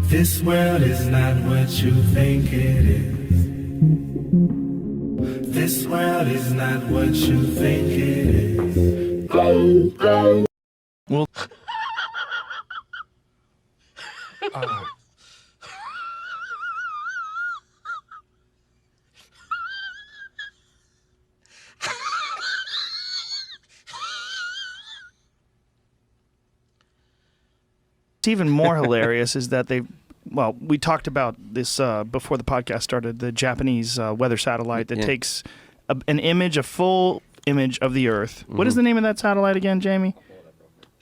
This world is not what you think it is. This world is not what you think it is. Well, even more hilarious is that we talked about this before the podcast started, the Japanese weather satellite that takes an image, a full image of the Earth. Mm-hmm. What is the name of that satellite again, Jamie?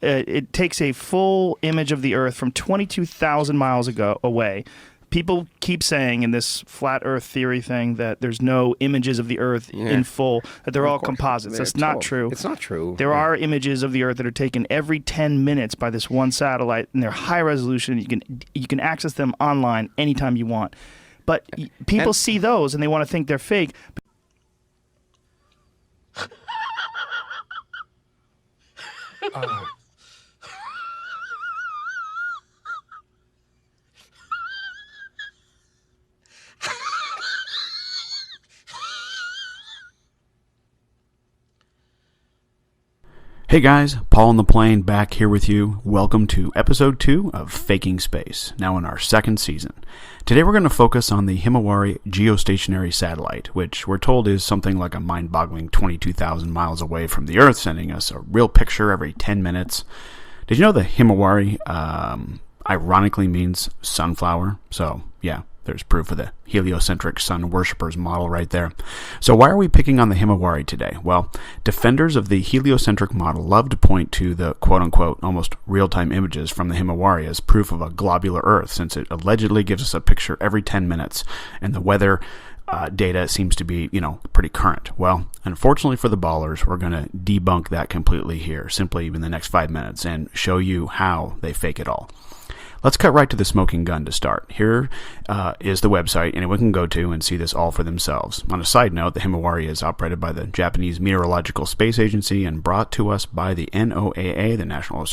It takes a full image of the Earth from 22,000 miles away. People keep saying in this flat Earth theory thing that there's no images of the Earth in full, that they're all composites. That's not true. It's not true. There are images of the Earth that are taken every 10 minutes by this one satellite, and they're high resolution. You can access them online anytime you want. But people see those, and they want to think they're fake. Hey guys, Paul on the plane back here with you. Welcome to episode 2 of Faking Space, now in our second season. Today we're going to focus on the Himawari geostationary satellite, which we're told is something like a mind-boggling 22,000 miles away from the Earth, sending us a real picture every 10 minutes. Did you know the Himawari ironically means sunflower? So, yeah. There's proof of the heliocentric sun worshippers model right there. So why are we picking on the Himawari today? Well, defenders of the heliocentric model love to point to the quote-unquote almost real-time images from the Himawari as proof of a globular Earth, since it allegedly gives us a picture every 10 minutes, and the weather data seems to be, pretty current. Well, unfortunately for the ballers, we're going to debunk that completely here, simply in the next 5 minutes, and show you how they fake it all. Let's cut right to the smoking gun to start. Here is the website anyone can go to and see this all for themselves. On a side note, the Himawari is operated by the Japanese Meteorological Space Agency and brought to us by the NOAA, the National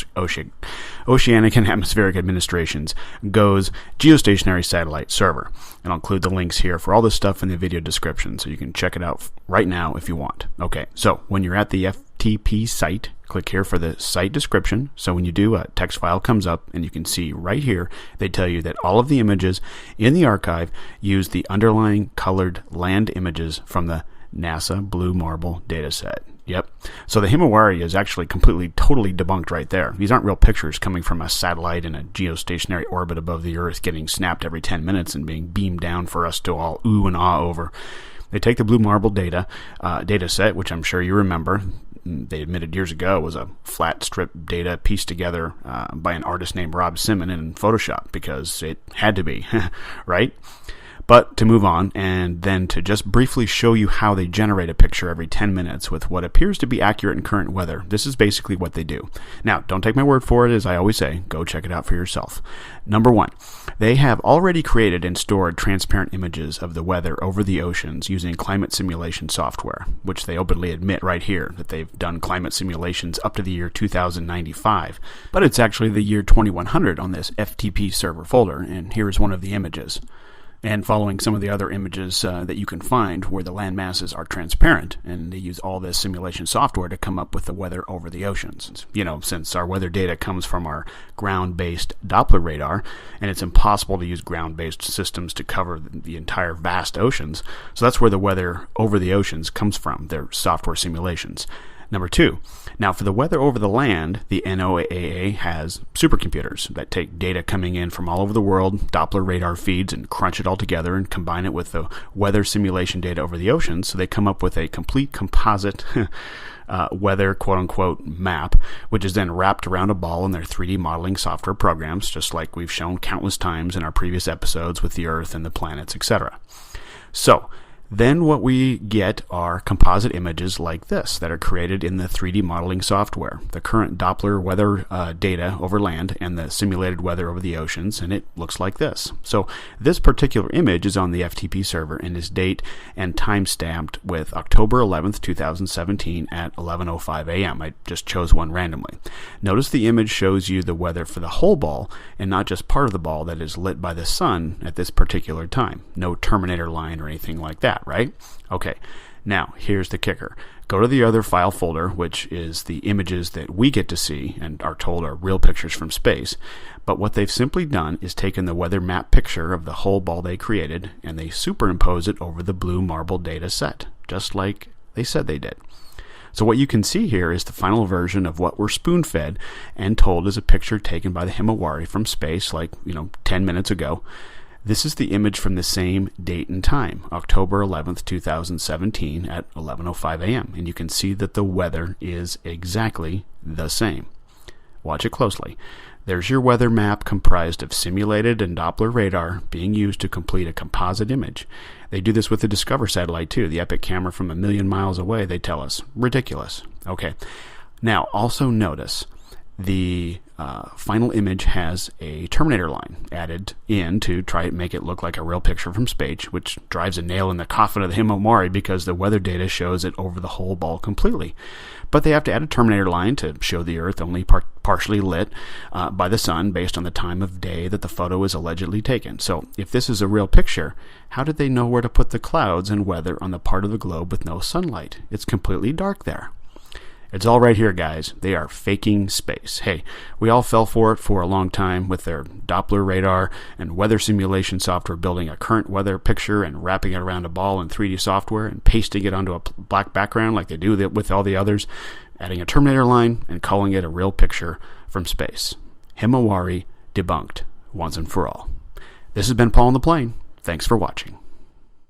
Oceanic and Atmospheric Administration's GOES geostationary satellite server. And I'll include the links here for all this stuff in the video description, so you can check it out right now if you want. Okay, so when you're at the FTP site, click here for the site description. So when you do, a text file comes up, and you can see right here, they tell you that all of the images in the archive use the underlying colored land images from the NASA Blue Marble dataset. Yep. So the Himawari is actually totally debunked right there. These aren't real pictures coming from a satellite in a geostationary orbit above the Earth getting snapped every 10 minutes and being beamed down for us to all ooh and ah over. They take the Blue Marble data set, which I'm sure you remember. They admitted years ago was a flat strip data pieced together by an artist named Rob Simon in Photoshop, because it had to be, right? But to move on, and then to just briefly show you how they generate a picture every 10 minutes with what appears to be accurate and current weather. This is basically what they do. Now, don't take my word for it, as I always say. Go check it out for yourself. Number 1, they have already created and stored transparent images of the weather over the oceans using climate simulation software, which they openly admit right here that they've done climate simulations up to the year 2095. But it's actually the year 2100 on this FTP server folder, and here is one of the images. And following some of the other images that you can find where the land masses are transparent, and they use all this simulation software to come up with the weather over the oceans. Since our weather data comes from our ground-based Doppler radar, and it's impossible to use ground-based systems to cover the entire vast oceans, so that's where the weather over the oceans comes from, their software simulations. Number 2, now for the weather over the land, the NOAA has supercomputers that take data coming in from all over the world, Doppler radar feeds, and crunch it all together and combine it with the weather simulation data over the oceans, so they come up with a complete composite weather quote-unquote map, which is then wrapped around a ball in their 3D modeling software programs, just like we've shown countless times in our previous episodes with the Earth and the planets, etc. So, Then what we get are composite images like this that are created in the 3D modeling software, the current Doppler weather data over land and the simulated weather over the oceans, and it looks like this. So this particular image is on the FTP server and is date and time stamped with October 11th, 2017 at 11:05 a.m. I just chose one randomly. Notice the image shows you the weather for the whole ball and not just part of the ball that is lit by the sun at this particular time. No Terminator line or anything like that, right? Okay, now here's the kicker. Go to the other file folder, which is the images that we get to see and are told are real pictures from space. But what they've simply done is taken the weather map picture of the whole ball they created and they superimpose it over the blue marble data set, just like they said they did. So what you can see here is the final version of what we're spoon-fed and told is a picture taken by the Himawari from space like, 10 minutes ago. This is the image from the same date and time, October 11th, 2017 at 11:05 a.m. And you can see that the weather is exactly the same. Watch it closely. There's your weather map comprised of simulated and Doppler radar being used to complete a composite image. They do this with the Discover satellite too, the epic camera from 1,000,000 miles away, they tell us. Ridiculous. Okay. Now, also notice the final image has a Terminator line added in to try and make it look like a real picture from space, which drives a nail in the coffin of the Himawari because the weather data shows it over the whole ball completely. But they have to add a Terminator line to show the Earth only partially lit by the sun based on the time of day that the photo is allegedly taken. So if this is a real picture, how did they know where to put the clouds and weather on the part of the globe with no sunlight? It's completely dark there. It's all right here, guys. They are faking space. Hey, we all fell for it for a long time with their Doppler radar and weather simulation software building a current weather picture and wrapping it around a ball in 3D software and pasting it onto a black background like they do with all the others, adding a Terminator line and calling it a real picture from space. Himawari debunked once and for all. This has been Paul on the Plane. Thanks for watching.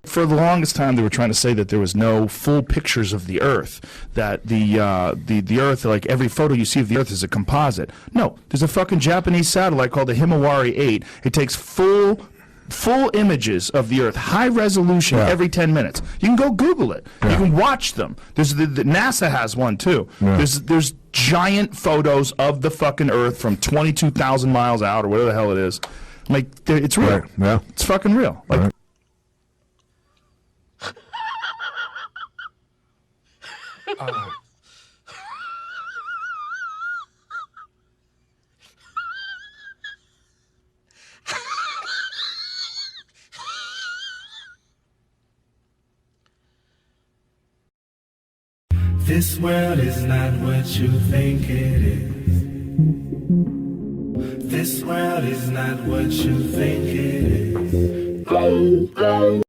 For the longest time, they were trying to say that there was no full pictures of the Earth, that the Earth, like every photo you see of the Earth is a composite. No, there's a fucking Japanese satellite called the Himawari 8. It takes full images of the Earth, high resolution, every 10 minutes. You can go Google it. You can watch them. There's the NASA has one too. There's giant photos of the fucking Earth from 22,000 miles out or whatever the hell it is. Like, it's real. Yeah. It's fucking real. Like. This world is not what you think it is. This world is not what you think it is.